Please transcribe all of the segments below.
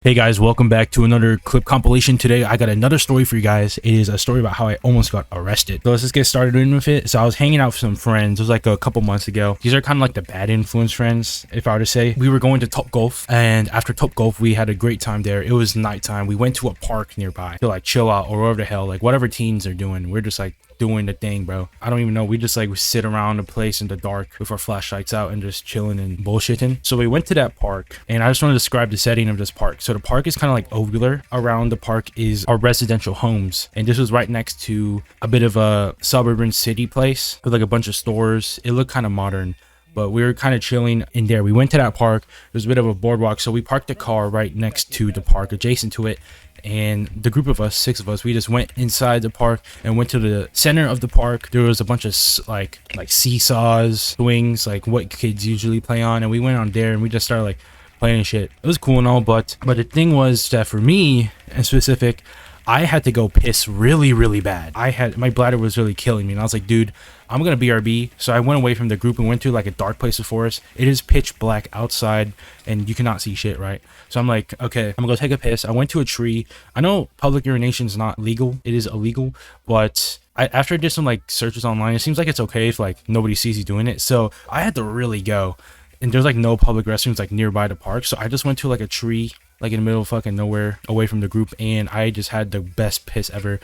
Hey guys, welcome back to another clip compilation. Today I got another story for you guys. It is a story about how I almost got arrested. So let's just get started in with it. So I was hanging out with some friends. It was like a couple months ago. These are kind of like the bad influence friends, if I were to say. We were going to Top Golf, and after Top Golf we had a great time there. It was nighttime. We went to a park nearby to like chill out or whatever the hell, like whatever teens are doing. We're just like doing the thing, bro. I don't even know. We just like sit around the place in the dark with our flashlights out and just chilling and bullshitting. So we went to that park, and I just want to describe the setting of this park. So the park is kind of like ovular. Around the park is our residential homes, and this was right next to a bit of a suburban city place with like a bunch of stores. It looked kind of modern, but we were kind of chilling in there. We went to that park. There's a bit of a boardwalk, so we parked the car right next to the park, adjacent to it. And the group of us, 6 of us, we just went inside the park and went to the center of the park. There was a bunch of like seesaws, swings, like what kids usually play on, and we went on there and we just started like playing shit. It was cool and all, but the thing was that for me in specific, I had to go piss really bad. My bladder was really killing me, and I was like, dude, I'm gonna BRB. So I went away from the group and went to like a dark place before us. It is pitch black outside and you cannot see shit, right? So I'm like, okay, I'm gonna go take a piss. I went to a tree. I know public urination is not legal, it is illegal, but after I did some like searches online, it seems like it's okay if like nobody sees you doing it. So I had to really go, and there's like no public restrooms like nearby the park, so I just went to like a tree like in the middle of fucking nowhere away from the group, and I just had the best piss ever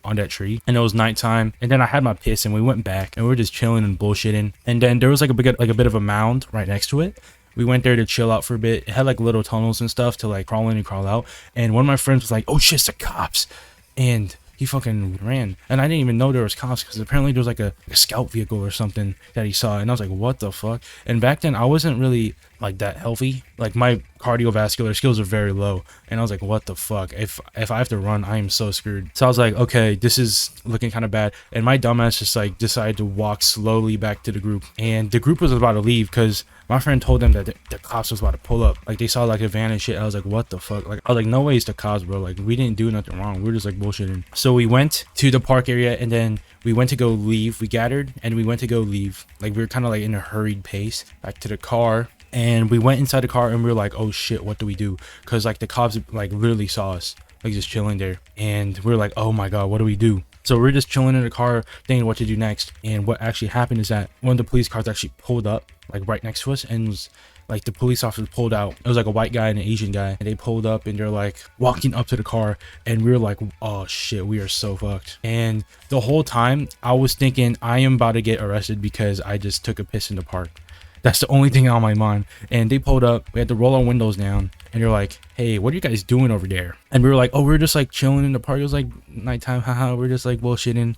on that tree. And it was nighttime, and then I had my piss and we went back and we were just chilling and bullshitting. And then there was like a bit of a mound right next to it. We went there to chill out for a bit. It had like little tunnels and stuff to like crawl in and crawl out, and one of my friends was like, oh shit, it's the cops, and he fucking ran. And I didn't even know there was cops, because apparently there was like a scout vehicle or something that he saw, and I was like, what the fuck? And back then I wasn't really like that healthy. Like my cardiovascular skills are very low, and I was like, what the fuck? If I have to run, I am so screwed. So I was like, okay, this is looking kind of bad. And my dumbass just like decided to walk slowly back to the group, and the group was about to leave because my friend told them that the cops was about to pull up. Like they saw like a van and shit. I was like, what the fuck? Like I was like, no way it's the cops, bro. Like we didn't do nothing wrong. We were just like bullshitting. So we went to the park area, and then we went to go leave. We gathered and we went to go leave. Like we were kind of like in a hurried pace back to the car. And we went inside the car and we were like, oh shit, what do we do? Because like the cops like literally saw us like just chilling there, and we were like, oh my god, what do we do? So we're just chilling in the car thinking what to do next. And what actually happened is that one of the police cars actually pulled up like right next to us, and was like the police officers pulled out. It was like a white guy and an Asian guy, and they pulled up and they're like walking up to the car, and we were like, oh shit, we are so fucked. And the whole time I was thinking I am about to get arrested because I just took a piss in the park. That's the only thing on my mind. And they pulled up, we had to roll our windows down, and they're like, hey, what are you guys doing over there? And we were like, oh, we're just like chilling in the park. It was like nighttime, haha. We're just like bullshitting.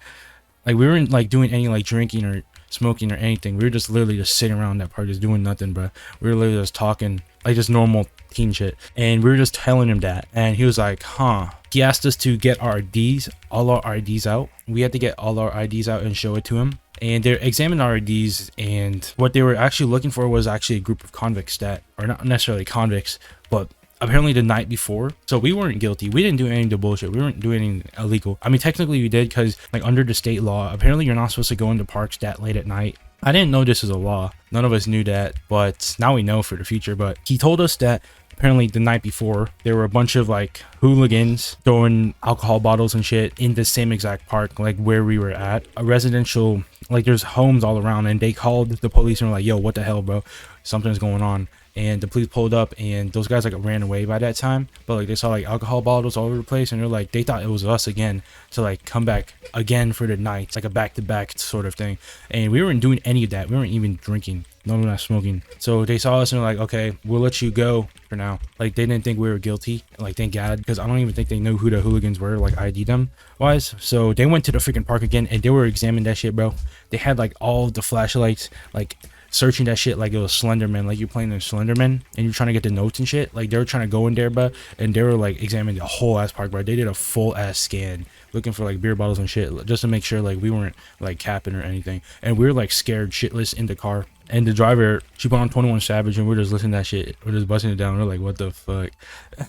Like we weren't like doing any like drinking or smoking or anything. We were just literally just sitting around that park just doing nothing, bro. We were literally just talking like just normal teen shit. And we were just telling him that, and he was like, huh. He asked us to get our IDs, all our IDs out. We had to get all our IDs out and show it to him. And they examined our IDs, and what they were actually looking for was actually a group of convicts that are not necessarily convicts, but apparently the night before. So we weren't guilty. We didn't do any of the bullshit. We weren't doing anything illegal. I mean, technically we did, because like under the state law, apparently you're not supposed to go into parks that late at night. I didn't know this was a law. None of us knew that, but now we know for the future. But he told us that apparently the night before there were a bunch of like hooligans throwing alcohol bottles and shit in the same exact park like where we were at, a residential, like there's homes all around, and they called the police and were like, yo, what the hell, bro, something's going on. And the police pulled up, and those guys like ran away by that time, but like they saw like alcohol bottles all over the place, and they're like, they thought it was us again to like come back again for the night. It's like a back-to-back sort of thing, and we weren't doing any of that. We weren't even drinking. No, we're not smoking. So they saw us and they're like, okay, we'll let you go for now. Like they didn't think we were guilty, like thank god, because I don't even think they knew who the hooligans were, like ID them wise. So they went to the freaking park again, and they were examining that shit, bro. They had like all the flashlights, like searching that shit like it was Slenderman, like you're playing the Slenderman and you're trying to get the notes and shit. Like they were trying to go in there, bro, and they were like examining the whole ass park, bro. They did a full ass scan looking for like beer bottles and shit, just to make sure like we weren't like capping or anything. And we were like scared shitless in the car. And the driver, she put on 21 Savage, and we're just listening to that shit. We're just busting it down. We're like, what the fuck?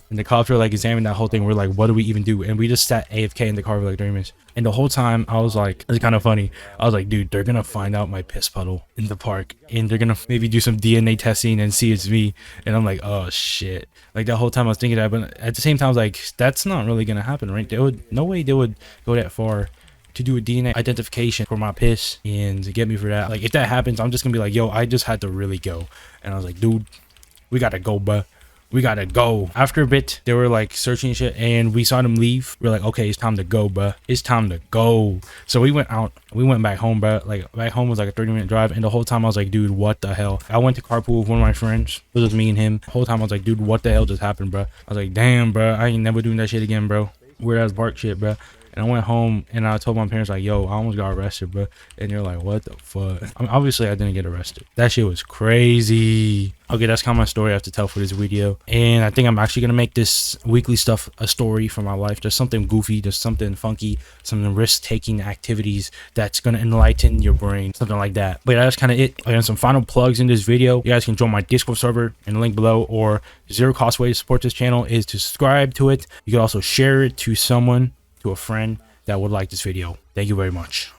And the cops were like examining that whole thing. We're like, what do we even do? And we just sat AFK in the car for like 30 minutes. And the whole time I was like, it's kind of funny. I was like, dude, they're gonna find out my piss puddle in the park, and they're gonna maybe do some DNA testing and see it's me. And I'm like, oh shit. Like that whole time I was thinking that, but at the same time I was like, that's not really gonna happen, right? They would, no way they would go that far to do a DNA identification for my piss and to get me for that. Like if that happens, I'm just gonna be like, yo, I just had to really go. And I was like, dude, we gotta go, bruh. We gotta go. After a bit, they were like searching shit, and we saw them leave. We're like, okay, it's time to go, bruh. It's time to go. So we went out. We went back home, bruh. Like back home was like a 30-minute drive, and the whole time I was like, dude, what the hell? I went to carpool with one of my friends. It was just me and him. The whole time I was like, dude, what the hell just happened, bruh? I was like, damn, bruh, I ain't never doing that shit again, bro. Weird ass bark shit, bruh. And I went home and I told my parents like, yo, I almost got arrested, bro. And they're like, what the fuck? I mean, obviously I didn't get arrested. That shit was crazy. Okay, that's kind of my story I have to tell for this video. And I think I'm actually gonna make this weekly stuff a story for my life. Just something goofy, just something funky, some risk-taking activities that's gonna enlighten your brain, something like that. But yeah, that's kind of it. I got some final plugs in this video. You guys can join my Discord server in the link below, or zero cost way to support this channel is to subscribe to it. You can also share it to someone, to a friend that would like this video. Thank you very much.